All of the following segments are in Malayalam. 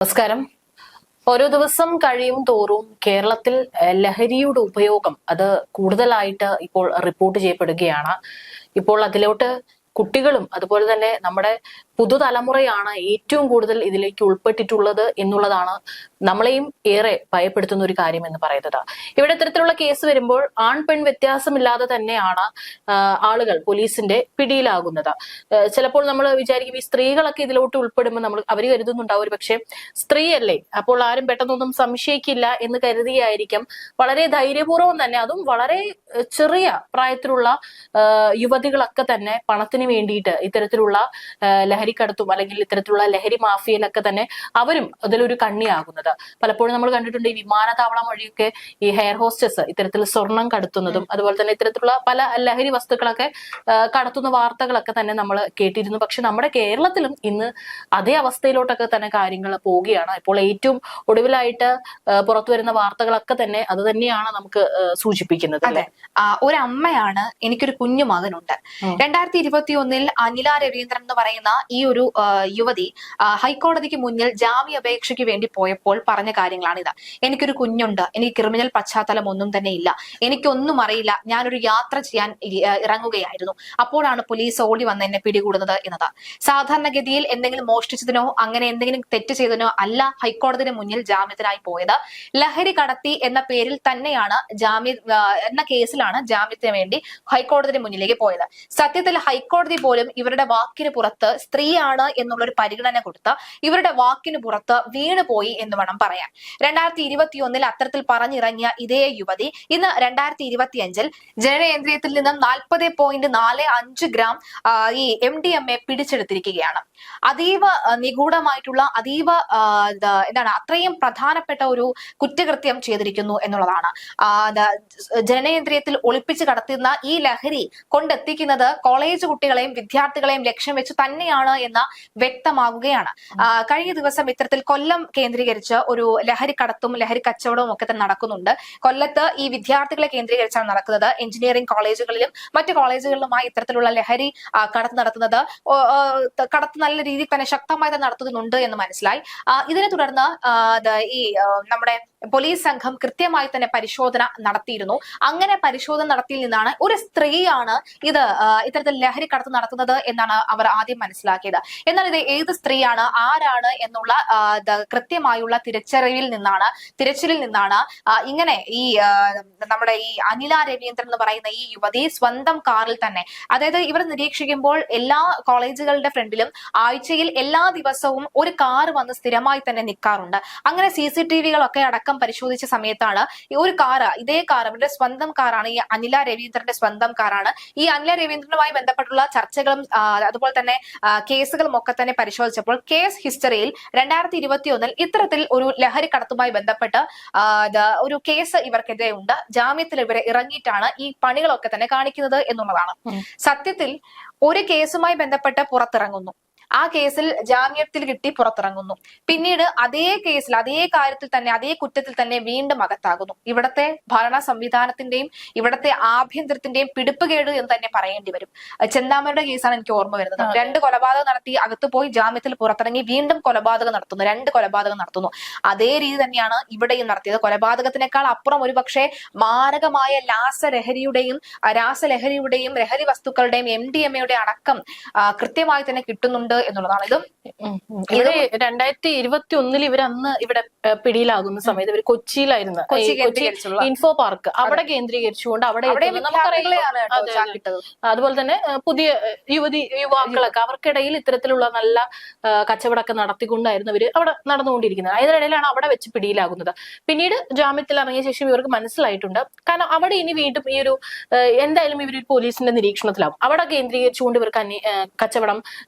നമസ്കാരം. ഓരോ ദിവസം കഴിയും തോറും കേരളത്തിൽ ലഹരിയുടെ ഉപയോഗം അത് കൂടുതലായിട്ട് ഇപ്പോൾ റിപ്പോർട്ട് ചെയ്യപ്പെടുകയാണ്. ഇപ്പോൾ അതിലോട്ട് കുട്ടികളും അതുപോലെ തന്നെ നമ്മുടെ പുതുതലമുറയാണ് ഏറ്റവും കൂടുതൽ ഇതിലേക്ക് ഉൾപ്പെട്ടിട്ടുള്ളത് എന്നുള്ളതാണ് നമ്മളെയും ഏറെ ഭയപ്പെടുത്തുന്ന ഒരു കാര്യം എന്ന് പറയുന്നത്. ഇവിടെ ഇത്തരത്തിലുള്ള കേസ് വരുമ്പോൾ ആൺ പെൺ വ്യത്യാസമില്ലാതെ തന്നെയാണ് ആളുകൾ പോലീസിന്റെ പിടിയിലാകുന്നത്. ചിലപ്പോൾ നമ്മൾ വിചാരിക്കും ഈ സ്ത്രീകളൊക്കെ ഇതിലോട്ട് ഉൾപ്പെടുമ്പോൾ നമ്മൾ അവർ കരുതുന്നുണ്ടാവും ഒരു പക്ഷേ സ്ത്രീയല്ലേ, അപ്പോൾ ആരും പെട്ടെന്നൊന്നും സംശയിക്കില്ല എന്ന് കരുതിയായിരിക്കും വളരെ ധൈര്യപൂർവ്വം തന്നെ, അതും വളരെ ചെറിയ പ്രായത്തിലുള്ള യുവതികളൊക്കെ തന്നെ പണത്തിന് വേണ്ടിയിട്ട് ഇത്തരത്തിലുള്ള ലഹരിക്കടത്തും അല്ലെങ്കിൽ ഇത്തരത്തിലുള്ള ലഹരി മാഫിയയിലൊക്കെ തന്നെ അവരും അതിലൊരു കണ്ണിയാകുന്നത്. പലപ്പോഴും നമ്മൾ കണ്ടിട്ടുണ്ട് ഈ വിമാനത്താവളം വഴിയൊക്കെ ഈ ഹെയർ ഹോസ്റ്റസ് ഇത്തരത്തിൽ സ്വർണം കടത്തുന്നതും അതുപോലെ തന്നെ ഇത്തരത്തിലുള്ള പല ലഹരി വസ്തുക്കളൊക്കെ കടത്തുന്ന വാർത്തകളൊക്കെ തന്നെ നമ്മൾ കേട്ടിരുന്നു. പക്ഷെ നമ്മുടെ കേരളത്തിലും ഇന്ന് അതേ അവസ്ഥയിലോട്ടൊക്കെ തന്നെ കാര്യങ്ങൾ പോവുകയാണ്. ഇപ്പോൾ ഏറ്റവും ഒടുവിലായിട്ട് പുറത്തു വരുന്ന വാർത്തകളൊക്കെ തന്നെ അത് തന്നെയാണ് നമുക്ക് സൂചിപ്പിക്കുന്നത്. അതെ, ഒരമ്മയാണ് എനിക്കൊരു കുഞ്ഞു മകനുണ്ട്. 2021 അനില രവീന്ദ്രൻ എന്ന് പറയുന്ന ഈ ഒരു യുവതി ഹൈക്കോടതിക്ക് മുന്നിൽ ജാമ്യാപേക്ഷയ്ക്ക് വേണ്ടി പോയപ്പോൾ പറഞ്ഞ കാര്യങ്ങളാണിത്. എനിക്കൊരു കുഞ്ഞുണ്ട്, എനിക്ക് ക്രിമിനൽ പശ്ചാത്തലം ഒന്നും തന്നെ ഇല്ല, എനിക്കൊന്നും അറിയില്ല, ഞാനൊരു യാത്ര ചെയ്യാൻ ഇറങ്ങുകയായിരുന്നു, അപ്പോഴാണ് പോലീസ് ഓടി വന്ന് എന്നെ പിടികൂടുന്നത് എന്നത്. സാധാരണഗതിയിൽ എന്തെങ്കിലും മോഷ്ടിച്ചതിനോ അങ്ങനെ എന്തെങ്കിലും തെറ്റ് ചെയ്തതിനോ അല്ല ഹൈക്കോടതിന് മുന്നിൽ ജാമ്യത്തിനായി പോയത്. ലഹരി കടത്തി എന്ന പേരിൽ തന്നെയാണ് എന്ന കേസിലാണ് ജാമ്യത്തിന് വേണ്ടി ഹൈക്കോടതിന് മുന്നിലേക്ക് പോയത്. സത്യത്തിൽ ഹൈക്കോടതി പോലും ഇവരുടെ വാക്കിന് പുറത്ത് സ്ത്രീയാണ് എന്നുള്ളൊരു പരിഗണന കൊടുത്ത് ഇവരുടെ വാക്കിന് പുറത്ത് വീണുപോയി എന്ന് വേണം പറയാൻ. 2021 അത്തരത്തിൽ പറഞ്ഞിറങ്ങിയ ഇതേ യുവതി ഇന്ന് 2025 ജനനേന്ദ്രിയത്തിൽ നിന്നും 40.45 ഗ്രാം ഈ MDMA പിടിച്ചെടുത്തിരിക്കുകയാണ്. അതീവ നിഗൂഢമായിട്ടുള്ള അതീവ അത്രയും പ്രധാനപ്പെട്ട ഒരു കുറ്റകൃത്യം ചെയ്തിരിക്കുന്നു എന്നുള്ളതാണ്. ജനനേന്ദ്രിയത്തിൽ ഒളിപ്പിച്ച് കടത്തുന്ന ഈ ലഹരി കൊണ്ടെത്തിക്കുന്നത് കോളേജ് കുട്ടികളെയും വിദ്യാർത്ഥികളെയും ലക്ഷ്യം വെച്ച് തന്നെയാണ് എന്ന് വ്യക്തമാകുകയാണ്. കഴിഞ്ഞ ദിവസം ഇത്തരത്തിൽ കൊല്ലം കേന്ദ്രീകരിച്ച് ഒരു ലഹരി കടത്തും ലഹരി കച്ചവടവും ഒക്കെ തന്നെ നടക്കുന്നുണ്ട്. കൊല്ലത്ത് ഈ വിദ്യാർത്ഥികളെ കേന്ദ്രീകരിച്ചാണ് നടക്കുന്നത്. എഞ്ചിനീയറിംഗ് കോളേജുകളിലും മറ്റു കോളേജുകളിലുമായി ഇത്തരത്തിലുള്ള ലഹരി കടത്ത് നല്ല രീതിയിൽ തന്നെ ശക്തമായി തന്നെ നടത്തുന്നുണ്ട് എന്ന് മനസ്സിലായി. ഇതിനെ തുടർന്ന് ഈ നമ്മുടെ പോലീസ് സംഘം കൃത്യമായി തന്നെ പരിശോധന നടത്തിയിരുന്നു. അങ്ങനെ പരിശോധന നടത്തിയിൽ നിന്നാണ് ഒരു സ്ത്രീയാണ് ഇത്തരത്തിൽ ലഹരി കടത്ത് നടത്തുന്നത് എന്നാണ് അവർ ആദ്യം മനസ്സിലാക്കിയത്. എന്നാൽ ഇത് ഏത് സ്ത്രീയാണ്, ആരാണ് എന്നുള്ള കൃത്യമായുള്ള തിരിച്ചിലിൽ നിന്നാണ് ഇങ്ങനെ ഈ നമ്മുടെ ഈ അനില രവീന്ദ്രൻ എന്ന് പറയുന്ന ഈ യുവതി സ്വന്തം കാറിൽ തന്നെ, അതായത് ഇവർ നിരീക്ഷിക്കുമ്പോൾ എല്ലാ കോളേജുകളുടെ ഫ്രണ്ടിലും ആഴ്ചയിൽ എല്ലാ ദിവസവും ഒരു കാർ വന്ന് സ്ഥിരമായി തന്നെ നിൽക്കാറുണ്ട്. അങ്ങനെ CCTV-കളൊക്കെ അടക്കം പരിശോധിച്ച സമയത്താണ് ഒരു ഇതേ കാർ അവരുടെ സ്വന്തം കാറാണ്, ഈ അനില രവീന്ദ്രന്റെ സ്വന്തം കാറാണ്. ഈ അനില രവീന്ദ്രനുമായി ബന്ധപ്പെട്ടുള്ള ചർച്ചകളും അതുപോലെ തന്നെ കേസുകളും ഒക്കെ തന്നെ പരിശോധിച്ചപ്പോൾ കേസ് ഹിസ്റ്ററിയിൽ 2021 ഇത്തരത്തിൽ ഒരു ലഹരി കടത്തുമായി ബന്ധപ്പെട്ട് ഒരു കേസ് ഇവർക്കെതിരെ ഉണ്ട്. ജാമ്യത്തിൽ ഇവരെ ഇറങ്ങിയിട്ടാണ് ഈ പണികളൊക്കെ തന്നെ കാണിക്കുന്നത് എന്നുള്ളതാണ്. സത്യത്തിൽ ഒരു കേസുമായി ബന്ധപ്പെട്ട് പുറത്തിറങ്ങുന്നു, ആ കേസിൽ ജാമ്യത്തിൽ കിട്ടി പുറത്തിറങ്ങുന്നു, പിന്നീട് അതേ കേസിൽ അതേ കാര്യത്തിൽ തന്നെ അതേ കുറ്റത്തിൽ തന്നെ വീണ്ടും അകത്താകുന്നു. ഇവിടത്തെ ഭരണ സംവിധാനത്തിന്റെയും ഇവിടത്തെ ആഭ്യന്തരത്തിന്റെയും പിടിപ്പുകേട് എന്ന് തന്നെ പറയേണ്ടി വരും. ചെന്താമരയുടെ കേസാണ് എനിക്ക് ഓർമ്മ വരുന്നത്. 2 കൊലപാതകം നടത്തി അകത്ത് പോയി ജാമ്യത്തിൽ പുറത്തിറങ്ങി വീണ്ടും കൊലപാതകം നടത്തുന്നു, 2 കൊലപാതകം നടത്തുന്നു. അതേ രീതി തന്നെയാണ് ഇവിടെയും നടത്തിയത്. കൊലപാതകത്തിനേക്കാൾ അപ്പുറം ഒരു പക്ഷേ മാരകമായ രാസലഹരിയുടെയും ലഹരി വസ്തുക്കളുടെയും MDMA അടക്കം കൃത്യമായി തന്നെ കിട്ടുന്നുണ്ട് എന്നുള്ളതാണ്. ഇത് 2021 ഇവർ അന്ന് ഇവിടെ പിടിയിലാകുന്ന സമയത്ത് ഇവർ കൊച്ചിയിലായിരുന്നു, ഇൻഫോ പാർക്ക് അവിടെ കേന്ദ്രീകരിച്ചുകൊണ്ട് അവിടെ അതുപോലെ തന്നെ പുതിയ യുവാക്കളൊക്കെ അവർക്കിടയിൽ ഇത്തരത്തിലുള്ള നല്ല കച്ചവടമൊക്കെ നടത്തിക്കൊണ്ടായിരുന്നു ഇവര് അവിടെ നടന്നുകൊണ്ടിരിക്കുന്നത്. അതിനിടയിലാണ് അവിടെ വെച്ച് പിടിയിലാകുന്നത്. പിന്നീട് ജാമ്യത്തിൽ ഇറങ്ങിയ ശേഷം ഇവർക്ക് മനസ്സിലായിട്ടുണ്ട്, കാരണം അവിടെ ഇനി വീണ്ടും ഈ ഒരു എന്തായാലും ഇവർ പോലീസിന്റെ നിരീക്ഷണത്തിലാവും. അവിടെ കേന്ദ്രീകരിച്ചുകൊണ്ട് ഇവർക്ക് കച്ചവടം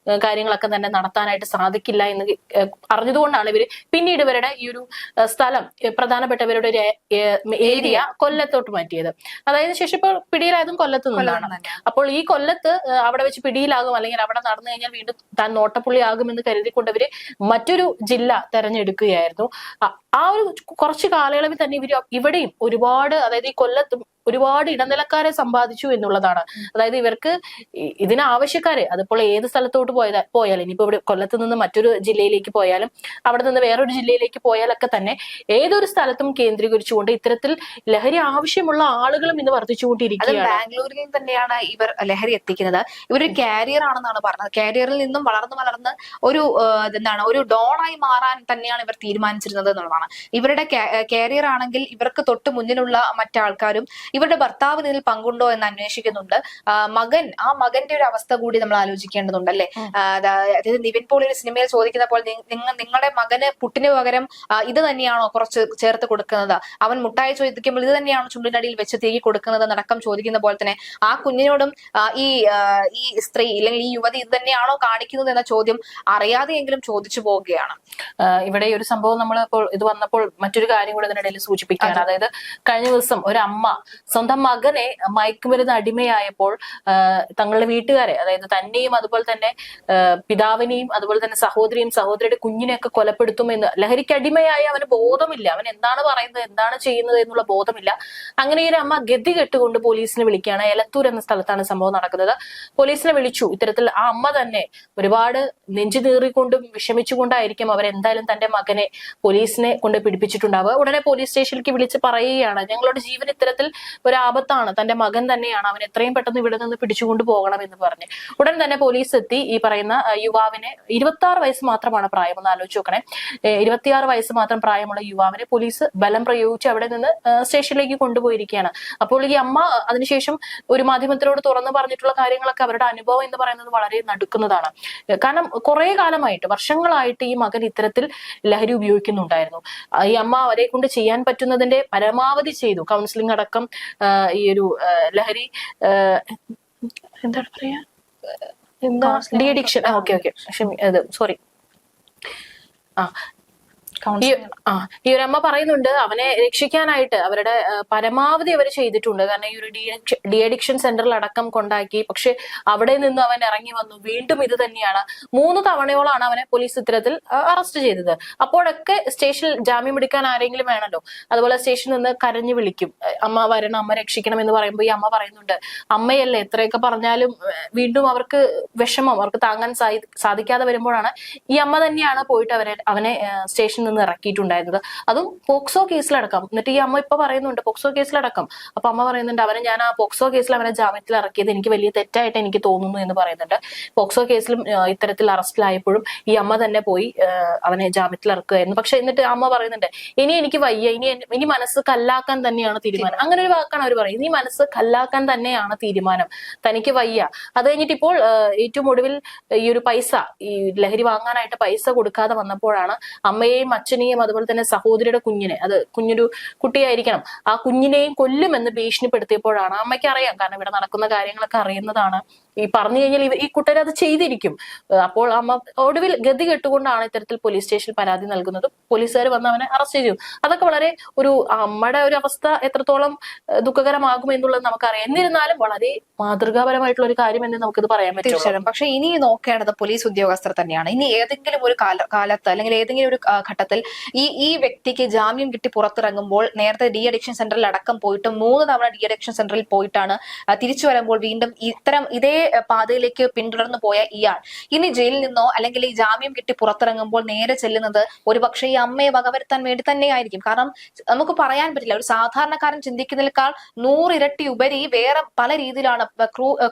കാര്യങ്ങളൊക്കെ തന്നെ നടത്താനായിട്ട് സാധിക്കില്ല എന്ന് അറിഞ്ഞതുകൊണ്ടാണ് ഇവര് പിന്നീട് ഇവരുടെ ഈ ഒരു സ്ഥലം പ്രധാനപ്പെട്ടവരുടെ ഒരു ഏരിയ കൊല്ലത്തോട്ട് മാറ്റിയത്. അതായത് ശേഷം ഇപ്പൊ പിടിയിലായതും കൊല്ലത്ത് നിന്നാണ്. അപ്പോൾ ഈ കൊല്ലത്ത് അവിടെ വെച്ച് പിടിയിലാകും അല്ലെങ്കിൽ അവിടെ നടന്നു കഴിഞ്ഞാൽ വീണ്ടും താൻ നോട്ടപ്പുള്ളി ആകുമെന്ന് കരുതിക്കൊണ്ടവര് മറ്റൊരു ജില്ല തെരഞ്ഞെടുക്കുകയായിരുന്നു. ആ ഒരു കുറച്ച് കാലയളവിൽ തന്നെ ഇവര് ഇവിടെയും ഒരുപാട്, അതായത് ഈ കൊല്ലത്തും ഒരുപാട് ഇടനിലക്കാരെ സമ്പാദിച്ചു എന്നുള്ളതാണ്. അതായത് ഇവർക്ക് ഇതിന് ആവശ്യക്കാര്, അതിപ്പോൾ ഏത് സ്ഥലത്തോട്ട് പോയാലും ഇനിയിപ്പോ ഇവിടെ കൊല്ലത്ത് നിന്ന് മറ്റൊരു ജില്ലയിലേക്ക് പോയാലും അവിടെ നിന്ന് വേറൊരു ജില്ലയിലേക്ക് പോയാലൊക്കെ തന്നെ ഏതൊരു സ്ഥലത്തും കേന്ദ്രീകരിച്ചുകൊണ്ട് ഇത്തരത്തിൽ ലഹരി ആവശ്യമുള്ള ആളുകളും ഇന്ന് വർദ്ധിച്ചുകൊണ്ടിരിക്കുകയാണ്. ബാംഗ്ലൂരിൽ തന്നെയാണ് ഇവർ ലഹരി എത്തിക്കുന്നത്. ഇവരൊരു കാരിയർ ആണെന്നാണ് പറഞ്ഞത്. കാരിയറിൽ നിന്നും വളർന്ന് ഒരു ഒരു ഡോണായി മാറാൻ തന്നെയാണ് ഇവർ തീരുമാനിച്ചിരുന്നത് എന്നുള്ളതാണ്. ഇവരുടെ കാരിയർ ആണെങ്കിൽ ഇവർക്ക് തൊട്ട് മുന്നിലുള്ള മറ്റാൾക്കാരും ഇവരുടെ ഭർത്താവിന് ഇതിൽ പങ്കുണ്ടോ എന്ന് അന്വേഷിക്കുന്നുണ്ട്. ആ മകന്റെ ഒരു അവസ്ഥ കൂടി നമ്മൾ ആലോചിക്കേണ്ടതുണ്ട് അല്ലെ. അതായത് നിവിൻ പോളി ഒരു സിനിമയിൽ ചോദിക്കുന്ന പോലെ നിങ്ങളുടെ മകന് പുട്ടിന് പകരം ഇത് തന്നെയാണോ കുറച്ച് ചേർത്ത് കൊടുക്കുന്നത്, അവൻ മുട്ടായി ചോദിക്കുമ്പോൾ ഇത് തന്നെയാണോ ചുണ്ടിനടിയിൽ വെച്ച് തിരികെ കൊടുക്കുന്നത് എന്നടക്കം ചോദിക്കുന്ന പോലെ തന്നെ ആ കുഞ്ഞിനോടും ഈ സ്ത്രീ അല്ലെങ്കിൽ ഈ യുവതി ഇത് തന്നെയാണോ കാണിക്കുന്നത് എന്ന ചോദ്യം അറിയാതെയെങ്കിലും ചോദിച്ചു പോവുകയാണ്. ഇവിടെ ഒരു സംഭവം നമ്മൾ ഇപ്പോൾ ഇത് വന്നപ്പോൾ മറ്റൊരു കാര്യം കൂടെ ഇതിനിടയിൽ സൂചിപ്പിക്കുകയാണ്. അതായത് കഴിഞ്ഞ ദിവസം ഒരു അമ്മ സ്വന്തം മകനെ മയക്കുമരുന്ന് അടിമയായപ്പോൾ തങ്ങളുടെ വീട്ടുകാരെ, അതായത് തന്നെയും അതുപോലെ തന്നെ പിതാവിനെയും അതുപോലെ തന്നെ സഹോദരിയുടെ കുഞ്ഞിനെയൊക്കെ കൊലപ്പെടുത്തുമെന്ന്, ലഹരിക്ക് അടിമയായി അവന് ബോധമില്ല, അവൻ എന്താണ് പറയുന്നത് എന്താണ് ചെയ്യുന്നത് എന്നുള്ള ബോധമില്ല. അങ്ങനെ ഒരു അമ്മ ഗതി കെട്ടുകൊണ്ട് പോലീസിനെ വിളിക്കുകയാണ്. എലത്തൂർ എന്ന സ്ഥലത്താണ് സംഭവം നടക്കുന്നത്. പോലീസിനെ വിളിച്ചു. ഇത്തരത്തിൽ ആ അമ്മ തന്നെ ഒരുപാട് നെഞ്ചു നീറിക്കൊണ്ടും വിഷമിച്ചുകൊണ്ടായിരിക്കും അവരെന്തായാലും തന്റെ മകനെ പോലീസിനെ കൊണ്ട് പിടിപ്പിച്ചിട്ടുണ്ടാവുക. ഉടനെ പോലീസ് സ്റ്റേഷനിലേക്ക് വിളിച്ച് പറയുകയാണ്, ഞങ്ങളുടെ ജീവൻ ഇത്തരത്തിൽ ഒരു ആപത്താണ്, തന്റെ മകൻ തന്നെയാണ്, അവൻ എത്രയും പെട്ടെന്ന് ഇവിടെ നിന്ന് പിടിച്ചുകൊണ്ട് പോകണം എന്ന് പറഞ്ഞ് ഉടൻ തന്നെ പോലീസ് എത്തി. ഈ പറയുന്ന യുവാവിനെ 26 വയസ്സ് മാത്രമാണ് പ്രായം, ഒന്ന് ആലോചിച്ച് നോക്കണേ. 26 വയസ്സ് മാത്രം പ്രായമുള്ള യുവാവിനെ പോലീസ് ബലം പ്രയോഗിച്ച് അവിടെ നിന്ന് സ്റ്റേഷനിലേക്ക് കൊണ്ടുപോയിരിക്കുകയാണ്. അപ്പോൾ ഈ അമ്മ അതിനുശേഷം ഒരു മാധ്യമത്തിനോട് തുറന്നു പറഞ്ഞിട്ടുള്ള കാര്യങ്ങളൊക്കെ അവരുടെ അനുഭവം എന്ന് പറയുന്നത് വളരെ നടുക്കുന്നതാണ്. കാരണം കുറെ കാലമായിട്ട്, വർഷങ്ങളായിട്ട് ഈ മകൻ ഇത്തരത്തിൽ ലഹരി ഉപയോഗിക്കുന്നുണ്ടായിരുന്നു. ഈ അമ്മ അവരെ കൊണ്ട് ചെയ്യാൻ പറ്റുന്നതിന്റെ പരമാവധി ചെയ്തു. കൗൺസിലിംഗ് അടക്കം ഈ ഒരു ലഹരി എന്താണ് പറയാ, ഡി അഡിക്ഷൻ, സോറി ഈ ഒരു അമ്മ പറയുന്നുണ്ട് അവനെ രക്ഷിക്കാനായിട്ട് അവരുടെ പരമാവധി അവർ ചെയ്തിട്ടുണ്ട്. കാരണം ഈ ഒരു ഡി അഡിക്ഷൻ സെന്ററിൽ അടക്കം കൊണ്ടാക്കി. പക്ഷെ അവിടെ നിന്ന് അവൻ ഇറങ്ങി വന്നു. വീണ്ടും ഇത് തന്നെയാണ്. 3 തവണയോളാണ് അവനെ പോലീസ് ഇത്തരത്തിൽ അറസ്റ്റ് ചെയ്തത്. അപ്പോഴൊക്കെ സ്റ്റേഷനിൽ ജാമ്യം എടുക്കാൻ ആരെങ്കിലും വേണമല്ലോ. അതുപോലെ സ്റ്റേഷനിൽ നിന്ന് കരഞ്ഞു വിളിക്കും, അമ്മ വരണം, അമ്മ രക്ഷിക്കണം എന്ന് പറയുമ്പോൾ ഈ അമ്മ പറയുന്നുണ്ട്, അമ്മയല്ലേ എത്രയൊക്കെ പറഞ്ഞാലും വീണ്ടും അവർക്ക് വിഷമം അവർക്ക് താങ്ങാൻ സാധിക്കാതെ വരുമ്പോഴാണ് ഈ അമ്മ തന്നെയാണ് പോയിട്ട് അവനെ സ്റ്റേഷനിൽ ഇറക്കിയിട്ടുണ്ടായിരുന്നത്. അതും പോക്സോ കേസിലടക്കം. എന്നിട്ട് ഈ അമ്മ ഇപ്പൊ പറയുന്നുണ്ട് പോക്സോ കേസിലടക്കം. അപ്പൊ അമ്മ പറയുന്നുണ്ട്, ഞാൻ ആ പോക്സോ കേസിൽ അവനെ ജാമ്യത്തിൽ ഇറക്കിയത് എനിക്ക് വലിയ തെറ്റായിട്ട് എനിക്ക് തോന്നുന്നു എന്ന് പറയുന്നുണ്ട്. പോക്സോ കേസിലും ഇത്തരത്തിൽ അറസ്റ്റിലായപ്പോഴും ഈ അമ്മ തന്നെ പോയി അവനെ ജാമ്യത്തിൽ ഇറക്കുകയായിരുന്നു. പക്ഷെ എന്നിട്ട് അമ്മ പറയുന്നുണ്ട്, ഇനി എനിക്ക് വയ്യ, ഇനി മനസ്സ് കല്ലാക്കാൻ തന്നെയാണ് തീരുമാനം. അങ്ങനെ ഒരു വാക്കാണ് അവർ പറയുന്നത്, ഇനി മനസ്സ് കല്ലാക്കാൻ തന്നെയാണ് തീരുമാനം, തനിക്ക് വയ്യ. അത് കഴിഞ്ഞിട്ട് ഇപ്പോൾ ഏറ്റവും ഒടുവിൽ ഈ ഒരു പൈസ, ഈ ലഹരി വാങ്ങാനായിട്ട് പൈസ കൊടുക്കാതെ വന്നപ്പോഴാണ് അമ്മയെയും അച്ഛനെയും അതുപോലെ തന്നെ സഹോദരിയുടെ കുഞ്ഞിനെ, അത് കുഞ്ഞൊരു കുട്ടിയായിരിക്കണം, ആ കുഞ്ഞിനെയും കൊല്ലുമെന്ന് ഭീഷണിപ്പെടുത്തിയപ്പോഴാണ് അമ്മയ്ക്ക് അറിയാം. കാരണം ഇവിടെ നടക്കുന്ന കാര്യങ്ങളൊക്കെ അറിയുന്നതാണ്. ഈ പറഞ്ഞു കഴിഞ്ഞാൽ ഈ കുട്ടരെ അത് ചെയ്തിരിക്കും. അപ്പോൾ അമ്മ ഒടുവിൽ ഗതി കെട്ടുകൊണ്ടാണ് ഇത്തരത്തിൽ പോലീസ് സ്റ്റേഷനിൽ പരാതി നൽകുന്നത്. പോലീസുകാർ വന്ന് അവനെ അറസ്റ്റ് ചെയ്തു. അതൊക്കെ വളരെ ഒരു അമ്മയുടെ ഒരു അവസ്ഥ എത്രത്തോളം ദുഃഖകരമാകും എന്നുള്ളത് നമുക്കറിയാം. എന്നിരുന്നാലും വളരെ മാതൃകാപരമായിട്ടുള്ള ഒരു കാര്യം എന്ന് നമുക്കിത് പറയാൻ പറ്റും. പക്ഷെ ഇനി നോക്കേണ്ടത് പോലീസ് ഉദ്യോഗസ്ഥർ തന്നെയാണ്. ഇനി ഏതെങ്കിലും ഒരു കാലത്ത് അല്ലെങ്കിൽ ഏതെങ്കിലും ഒരു ഘട്ടത്തിൽ ഈ വ്യക്തിക്ക് ജാമ്യം കിട്ടി പുറത്തിറങ്ങുമ്പോൾ, നേരത്തെ ഡി അഡിക്ഷൻ സെന്ററിൽ അടക്കം പോയിട്ട് 3 തവണ ഡി അഡിക്ഷൻ സെന്ററിൽ പോയിട്ടാണ് തിരിച്ചു വരുമ്പോൾ വീണ്ടും ഇതേ പാതയിലേക്ക് പിന്തുടർന്നു പോയ ഇയാൾ ഇനി ജയിലിൽ നിന്നോ അല്ലെങ്കിൽ ഈ ജാമ്യം കിട്ടി പുറത്തിറങ്ങുമ്പോൾ നേരെ ചെല്ലുന്നത് ഒരുപക്ഷെ ഈ അമ്മയെ വകവരുത്താൻ വേണ്ടി തന്നെയായിരിക്കും. കാരണം നമുക്ക് പറയാൻ പറ്റില്ല, ഒരു സാധാരണക്കാരൻ ചിന്തിക്കുന്നതിനേക്കാൾ 100 ഇരട്ടി ഉപരി വേറെ പല രീതിയിലാണ്,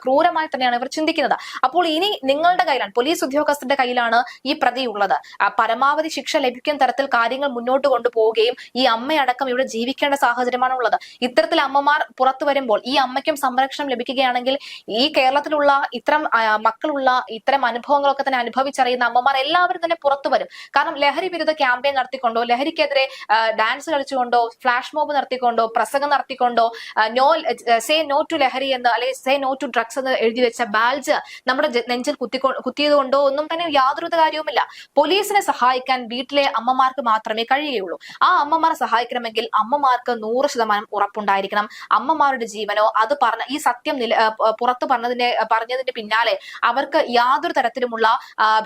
ക്രൂരമായി തന്നെയാണ് ഇവർ ചിന്തിക്കുന്നത്. അപ്പോൾ ഇനി നിങ്ങളുടെ കയ്യിലാണ്, പോലീസ് ഉദ്യോഗസ്ഥരുടെ കയ്യിലാണ് ഈ പ്രതി ഉള്ളത്. പരമാവധി ശിക്ഷ ലഭിക്കുന്ന തരത്തിൽ കാര്യങ്ങൾ മുന്നോട്ട് കൊണ്ടുപോവുകയും ഈ അമ്മയടക്കം ഇവിടെ ജീവിക്കേണ്ട സാഹചര്യമാണ് ഉള്ളത്. ഇത്തരത്തിൽ അമ്മമാർ പുറത്തു വരുമ്പോൾ ഈ അമ്മയ്ക്കും സംരക്ഷണം ലഭിക്കുകയാണെങ്കിൽ ഈ കേരളത്തിലുള്ള ഇത്തരം മക്കളുള്ള ഇത്തരം അനുഭവങ്ങളൊക്കെ തന്നെ അനുഭവിച്ചറിയുന്ന അമ്മമാർ എല്ലാവരും തന്നെ പുറത്തു വരും. കാരണം ലഹരി വിരുദ്ധ ക്യാമ്പയിൻ നടത്തിക്കൊണ്ടോ, ലഹരിക്കെതിരെ ഡാൻസ് കളിച്ചുകൊണ്ടോ, ഫ്ലാഷ് മോബ് നടത്തിക്കൊണ്ടോ, പ്രസംഗം നടത്തിക്കൊണ്ടോ, സേ നോ ടു ലഹരി എന്ന് അല്ലെങ്കിൽ സേ നോ ടു ഡ്രഗ്സ് എന്ന് എഴുതി വെച്ച ബാൽജ് നമ്മുടെ നെഞ്ചിൽ കുത്തിയത് കൊണ്ടോ ഒന്നും തന്നെ യാതൊരു കാര്യവുമില്ല. പോലീസിനെ സഹായിക്കാൻ വീട്ടിലെ അമ്മമാർക്ക് മാത്രമേ കഴിയുകയുള്ളൂ. ആ അമ്മമാരെ സഹായിക്കണമെങ്കിൽ അമ്മമാർക്ക് 100% ഉറപ്പുണ്ടായിരിക്കണം. അമ്മമാരുടെ ജീവനോ അത് പറഞ്ഞ ഈ സത്യം പുറത്തു പറഞ്ഞതിന്റെ പറഞ്ഞതിന്റെ പിന്നാലെ അവർക്ക് യാതൊരു തരത്തിലുമുള്ള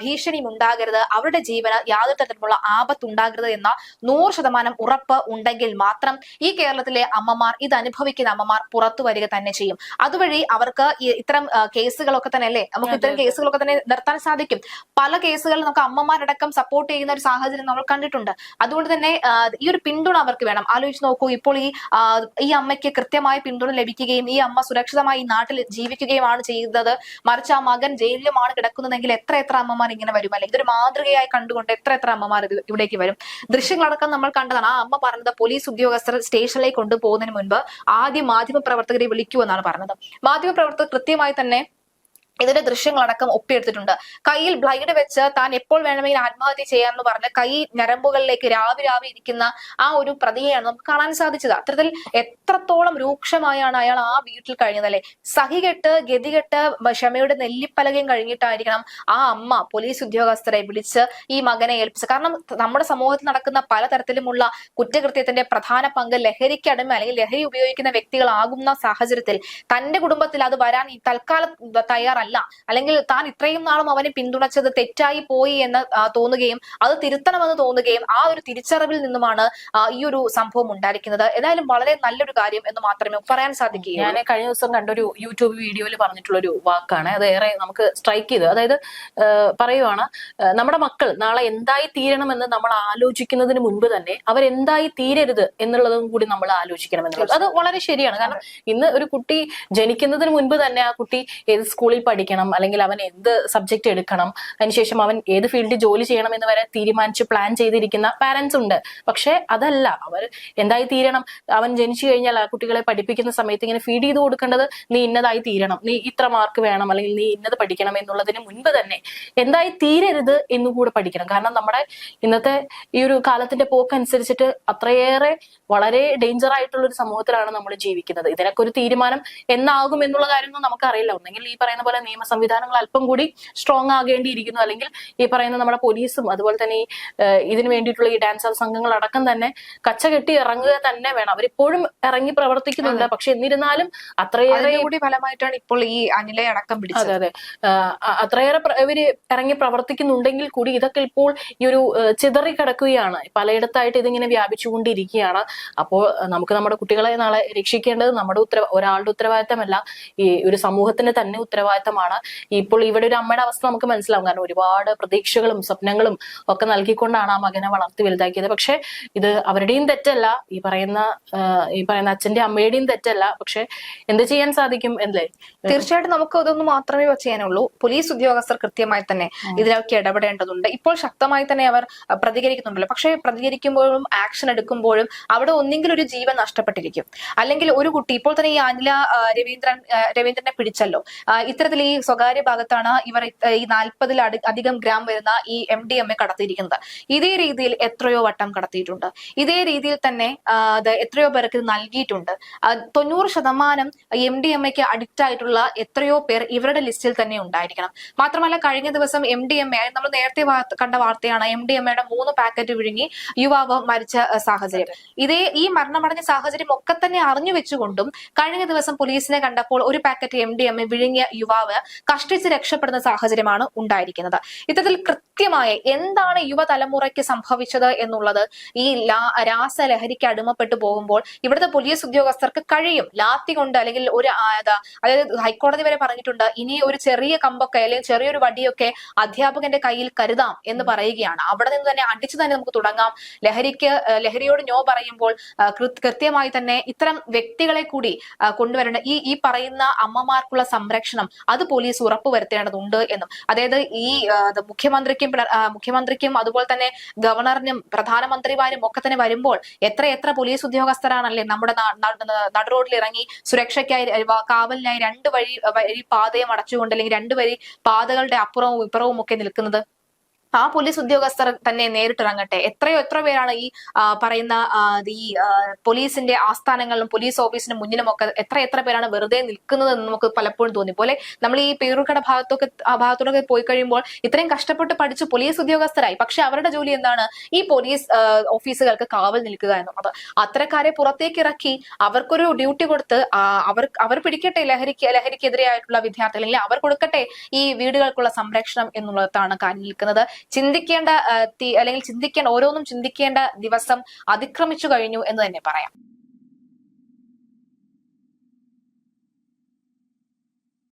ഭീഷണിയും ഉണ്ടാകരുത്, അവരുടെ ജീവന് യാതൊരു തരത്തിലുമുള്ള ആപത്ത് ഉണ്ടാകരുത് എന്ന 100% ഉറപ്പ് ഉണ്ടെങ്കിൽ മാത്രം ഈ കേരളത്തിലെ അമ്മമാർ, ഇത് അനുഭവിക്കുന്ന അമ്മമാർ പുറത്തു വരിക തന്നെ ചെയ്യും. അതുവഴി അവർക്ക് ഇത്തരം കേസുകളൊക്കെ തന്നെ അല്ലേ, നമുക്ക് ഇത്തരം കേസുകളൊക്കെ തന്നെ നിർത്താൻ സാധിക്കും. പല കേസുകളിൽ നമുക്ക് അമ്മമാരടക്കം സപ്പോർട്ട് ചെയ്യുന്ന ഒരു സാഹചര്യം നമ്മൾ കണ്ടിട്ടുണ്ട്. അതുകൊണ്ട് തന്നെ ഈ ഒരു പിന്തുണ അവർക്ക് വേണം. ആലോചിച്ച് നോക്കൂ, ഇപ്പോൾ ഈ അമ്മയ്ക്ക് കൃത്യമായ പിന്തുണ ലഭിക്കുകയും ഈ അമ്മ സുരക്ഷിതമായി ഈ നാട്ടിൽ ജീവിക്കുകയുമാണ് ചെയ്തത്, മറിച്ച് ആ മകൻ ജയിലിലുമാണ് കിടക്കുന്നതെങ്കിൽ എത്ര അമ്മമാർ ഇങ്ങനെ വരും, അല്ലെങ്കിൽ ഇതൊരു മാതൃകയായി കണ്ടുകൊണ്ട് എത്ര അമ്മമാർ ഇവിടേക്ക് വരും. ദൃശ്യങ്ങളടക്കം നമ്മൾ കണ്ടതാണ്. ആ അമ്മ പറഞ്ഞത് പോലീസ് ഉദ്യോഗസ്ഥർ സ്റ്റേഷനിലേക്ക് കൊണ്ടുപോകുന്നതിന് മുൻപ് ആദ്യം മാധ്യമപ്രവർത്തകരെ വിളിക്കൂ എന്നാണ് പറഞ്ഞത്. മാധ്യമപ്രവർത്തകർ കൃത്യമായി തന്നെ ഇതിന്റെ ദൃശ്യങ്ങളടക്കം ഒപ്പിയെടുത്തിട്ടുണ്ട്. കയ്യിൽ ബ്ലൈഡ് വെച്ച് താൻ എപ്പോൾ വേണമെങ്കിലും ആത്മഹത്യ ചെയ്യാമെന്ന് പറഞ്ഞ് കൈ ഞരമ്പുകളിലേക്ക് രാവി ഇരിക്കുന്ന ആ ഒരു പ്രതിയെയാണ് നമുക്ക് കാണാൻ സാധിച്ചത്. അത്തരത്തിൽ എത്രത്തോളം രൂക്ഷമായാണ് അയാൾ ആ വീട്ടിൽ കഴിഞ്ഞത് അല്ലെ. സഹികെട്ട് ഗതികെട്ട് ക്ഷമയുടെ നെല്ലിപ്പലകയും കഴിഞ്ഞിട്ടായിരിക്കണം ആ അമ്മ പോലീസ് ഉദ്യോഗസ്ഥരെ വിളിച്ച് ഈ മകനെ ഏൽപ്പിച്ചത്. കാരണം നമ്മുടെ സമൂഹത്തിൽ നടക്കുന്ന പലതരത്തിലുമുള്ള കുറ്റകൃത്യത്തിന്റെ പ്രധാന പങ്ക് ലഹരിക്കടിമ അല്ലെങ്കിൽ ലഹരി ഉപയോഗിക്കുന്ന വ്യക്തികളാകുന്ന സാഹചര്യത്തിൽ തന്റെ കുടുംബത്തിൽ അത് വരാൻ ഈ തൽക്കാലം തയ്യാറല്ല, അല്ലെങ്കിൽ താൻ ഇത്രയും നാളും അവനെ പിന്തുണച്ചത് തെറ്റായി പോയി എന്ന് തോന്നുകയും അത് തിരുത്തണമെന്ന് തോന്നുകയും ആ ഒരു തിരിച്ചറിവിൽ നിന്നുമാണ് ഈ ഒരു സംഭവം ഉണ്ടായിരിക്കുന്നത്. ഏതായാലും വളരെ നല്ലൊരു കാര്യം എന്ന് മാത്രമേ പറയാൻ സാധിക്കുകയുള്ളൂ. ഞാൻ കഴിഞ്ഞ ദിവസം കണ്ടൊരു യൂട്യൂബ് വീഡിയോയിൽ പറഞ്ഞിട്ടുള്ള ഒരു വാക്കാണ്, അത് ഏറെ നമുക്ക് സ്ട്രൈക്ക് ചെയ്തു. അതായത് പറയുവാണ്, നമ്മുടെ മക്കൾ നാളെ എന്തായി തീരണമെന്ന് നമ്മൾ ആലോചിക്കുന്നതിന് മുൻപ് തന്നെ അവരെന്തായി തീരരുത് എന്നുള്ളതും കൂടി നമ്മൾ ആലോചിക്കണം എന്നുള്ളത്. അത് വളരെ ശരിയാണ്. കാരണം ഇന്ന് ഒരു കുട്ടി ജനിക്കുന്നതിന് മുൻപ് തന്നെ ആ കുട്ടി ഏത് സ്കൂളിൽ പഠിക്കണം, അല്ലെങ്കിൽ അവൻ എന്ത് സബ്ജക്ട് എടുക്കണം, അതിനുശേഷം അവൻ ഏത് ഫീൽഡിൽ ജോലി ചെയ്യണം എന്ന് വരെ തീരുമാനിച്ച് പ്ലാൻ ചെയ്തിരിക്കുന്ന പാരന്റ്സ് ഉണ്ട്. പക്ഷെ അതല്ല, അവർ എന്തായി തീരണം, അവൻ ജനിച്ചു കഴിഞ്ഞാൽ ആ കുട്ടികളെ പഠിപ്പിക്കുന്ന സമയത്ത് ഇങ്ങനെ ഫീഡ് ചെയ്ത് കൊടുക്കേണ്ടത് നീ ഇന്നതായി തീരണം, നീ ഇത്ര മാർക്ക് വേണം, അല്ലെങ്കിൽ നീ ഇന്നത് പഠിക്കണം എന്നുള്ളതിന് മുൻപ് തന്നെ എന്തായി തീരരുത് എന്നുകൂടെ പഠിക്കണം. കാരണം നമ്മുടെ ഇന്നത്തെ ഈ ഒരു കാലത്തിന്റെ പോക്കനുസരിച്ചിട്ട് അത്രയേറെ വളരെ ഡേഞ്ചർ ആയിട്ടുള്ള ഒരു സമൂഹത്തിലാണ് നമ്മൾ ജീവിക്കുന്നത്. ഇതിനൊക്കെ ഒരു തീരുമാനം എന്നാകും എന്നുള്ള കാര്യമൊന്നും നമുക്കറിയില്ല. ഒന്നെങ്കിൽ ഈ പറയുന്ന പോലെ നിയമ സംവിധാനങ്ങൾ അല്പം കൂടി സ്ട്രോങ് ആകേണ്ടിയിരിക്കുന്നു, അല്ലെങ്കിൽ ഈ പറയുന്ന നമ്മുടെ പോലീസും അതുപോലെ തന്നെ ഇതിനു വേണ്ടിയിട്ടുള്ള ഈ ഡാൻസർ സംഘങ്ങൾ അടക്കം തന്നെ കച്ചകെട്ടി ഇറങ്ങുക തന്നെ വേണം. അവരിപ്പോഴും ഇറങ്ങി പ്രവർത്തിക്കുന്നുണ്ട്, പക്ഷെ എന്നിരുന്നാലും അത്രയേറെ കൂടി ഫലമായിട്ടാണ് ഇപ്പോൾ ഈ അനിലെ അടക്കം പിടിച്ചത്. അതെ, അത്രയേറെ ഇവര് ഇറങ്ങി പ്രവർത്തിക്കുന്നുണ്ടെങ്കിൽ കൂടി ഇതൊക്കെ ഇപ്പോൾ ഈ ഒരു ചിതറി കിടക്കുകയാണ്, പലയിടത്തായിട്ട് ഇതിങ്ങനെ വ്യാപിച്ചുകൊണ്ടിരിക്കുകയാണ്. അപ്പോൾ നമുക്ക് നമ്മുടെ കുട്ടികളെ നാളെ രക്ഷിക്കേണ്ടത് നമ്മുടെ ഒരാളുടെ ഉത്തരവാദിത്തമല്ല, ഈ ഒരു സമൂഹത്തിന്റെ തന്നെ ഉത്തരവാദിത്തമാണ്. ഇപ്പോൾ ഇവിടെ ഒരു അമ്മയുടെ അവസ്ഥ നമുക്ക് മനസ്സിലാവും. കാരണം ഒരുപാട് പ്രതീക്ഷകളും സ്വപ്നങ്ങളും ഒക്കെ നൽകിക്കൊണ്ടാണ് ആ മകനെ വളർത്തി വലുതാക്കിയത്. പക്ഷെ ഇത് അവരുടെയും തെറ്റല്ല, ഈ പറയുന്ന അച്ഛന്റെ അമ്മയുടെയും തെറ്റല്ല. പക്ഷെ എന്ത് ചെയ്യാൻ സാധിക്കും അല്ലേ? തീർച്ചയായിട്ടും നമുക്ക് അതൊന്നും മാത്രമേ ചെയ്യാനുള്ളൂ. പോലീസ് ഉദ്യോഗസ്ഥർ കൃത്യമായി തന്നെ ഇതിലൊക്കെ ഇടപെടേണ്ടതുണ്ട്. ഇപ്പോൾ ശക്തമായി തന്നെ അവർ പ്രതികരിക്കുന്നുണ്ടല്ലോ. പക്ഷെ പ്രതികരിക്കുമ്പോഴും ആക്ഷൻ എടുക്കുമ്പോഴും അവിടെ ഒന്നെങ്കിലും ഒരു ജീവൻ നഷ്ടപ്പെട്ടിരിക്കും. അല്ലെങ്കിൽ ഒരു കുട്ടി ഇപ്പോൾ തന്നെ ഈ അനില രവീന്ദ്രനെ പിടിച്ചല്ലോ, ഇത്തരത്തിൽ ഈ സ്വകാര്യ ഭാഗത്താണ് ഇവർ ഈ 40 അധികം ഗ്രാം വരുന്ന ഈ MDMA കടത്തിയിരിക്കുന്നത്. ഇതേ രീതിയിൽ എത്രയോ വട്ടം കടത്തിയിട്ടുണ്ട്. ഇതേ രീതിയിൽ തന്നെ അത് എത്രയോ പേർക്ക് നൽകിയിട്ടുണ്ട്. 90% MDMAക്ക് അഡിക്റ്റ് ആയിട്ടുള്ള എത്രയോ പേർ ഇവരുടെ ലിസ്റ്റിൽ തന്നെ ഉണ്ടായിരിക്കണം. മാത്രമല്ല കഴിഞ്ഞ ദിവസം MDMA നമ്മൾ നേരത്തെ കണ്ട വാർത്തയാണ്, MDMAയുടെ 3 പാക്കറ്റ് വിഴുങ്ങി യുവാവ് മരിച്ച സാഹചര്യം. ഈ മരണമടഞ്ഞ സാഹചര്യം ഒക്കെ തന്നെ അറിഞ്ഞു വെച്ചുകൊണ്ടും കഴിഞ്ഞ ദിവസം പോലീസിനെ കണ്ടപ്പോൾ ഒരു പാക്കറ്റ് MDMA വിഴുങ്ങിയ യുവാവ് കഷ്ടിച്ച് രക്ഷപ്പെടുന്ന സാഹചര്യമാണ് ഉണ്ടായിരിക്കുന്നത്. ഇത്തരത്തിൽ കൃത്യമായ എന്താണ് യുവതലമുറയ്ക്ക് സംഭവിച്ചത് എന്നുള്ളത് ഈ രാസലഹരിക്ക് അടിമപ്പെട്ടു പോകുമ്പോൾ ഇവിടുത്തെ പോലീസ് ഉദ്യോഗസ്ഥർക്ക് കഴിയും ലാത്തി കൊണ്ട്, അല്ലെങ്കിൽ അതായത് ഹൈക്കോടതി വരെ പറഞ്ഞിട്ടുണ്ട്, ഇനി ഒരു ചെറിയ കമ്പൊക്കെ അല്ലെങ്കിൽ ചെറിയൊരു വടിയൊക്കെ അധ്യാപകന്റെ കയ്യിൽ കരുതാം എന്ന് പറയുകയാണ്. അവിടെ നിന്ന് തന്നെ അടിച്ചു തന്നെ നമുക്ക് തുടങ്ങാം. ലഹരിയോട് നോ പറയുമ്പോൾ കൃത്യമായി തന്നെ ഇത്തരം വ്യക്തികളെ കൂടി കൊണ്ടുവരേണ്ട ഈ പറയുന്ന അമ്മമാർക്കുള്ള സംരക്ഷണം അത് പോലീസ് ഉറപ്പുവരുത്തേണ്ടതുണ്ട് എന്നും, അതായത് ഈ മുഖ്യമന്ത്രിക്കും അതുപോലെ തന്നെ ഗവർണറിനും പ്രധാനമന്ത്രിമാരും ഒക്കെ തന്നെ വരുമ്പോൾ എത്ര പോലീസ് ഉദ്യോഗസ്ഥരാണല്ലേ നമ്മുടെ നടുറോഡിൽ ഇറങ്ങി സുരക്ഷയ്ക്കായി കാവലിനായി 2 വഴി പാതയും അടച്ചുകൊണ്ട്, അല്ലെങ്കിൽ 2 വഴി പാതകളുടെ അപ്പുറവും ഇപ്പുറവും ഒക്കെ നിൽക്കുന്നത്. ആ പോലീസ് ഉദ്യോഗസ്ഥർ തന്നെ നേരിട്ടിറങ്ങട്ടെ. എത്ര പേരാണ് ഈ പറയുന്ന പോലീസിന്റെ ആസ്ഥാനങ്ങളിലും പോലീസ് ഓഫീസിന് മുന്നിലും ഒക്കെ എത്ര പേരാണ് വെറുതെ നിൽക്കുന്നത് എന്ന് നമുക്ക് പലപ്പോഴും തോന്നി. പോലെ നമ്മൾ ഈ പേരൂർക്കട ഭാഗത്തോടൊക്കെ പോയി കഴിയുമ്പോൾ ഇത്രയും കഷ്ടപ്പെട്ട് പഠിച്ച് പോലീസ് ഉദ്യോഗസ്ഥരായി, പക്ഷെ അവരുടെ ജോലി എന്താണ്? ഈ പോലീസ് ഓഫീസുകൾക്ക് കാവൽ നിൽക്കുക എന്നുള്ളത്. അത്തരക്കാരെ പുറത്തേക്ക് ഇറക്കി അവർക്കൊരു ഡ്യൂട്ടി കൊടുത്ത് അവർ പിടിക്കട്ടെ ലഹരിക്കെതിരെയായിട്ടുള്ള വിദ്യാർത്ഥികൾ, അല്ലെങ്കിൽ അവർ കൊടുക്കട്ടെ ഈ വീടുകൾക്കുള്ള സംരക്ഷണം എന്നുള്ളതാണ് കാര്യം നിൽക്കുന്നത്. ചിന്തിക്കേണ്ട ഓരോന്നും ചിന്തിക്കേണ്ട ദിവസം അതിക്രമിച്ചു കഴിഞ്ഞു എന്ന് തന്നെ പറയാം.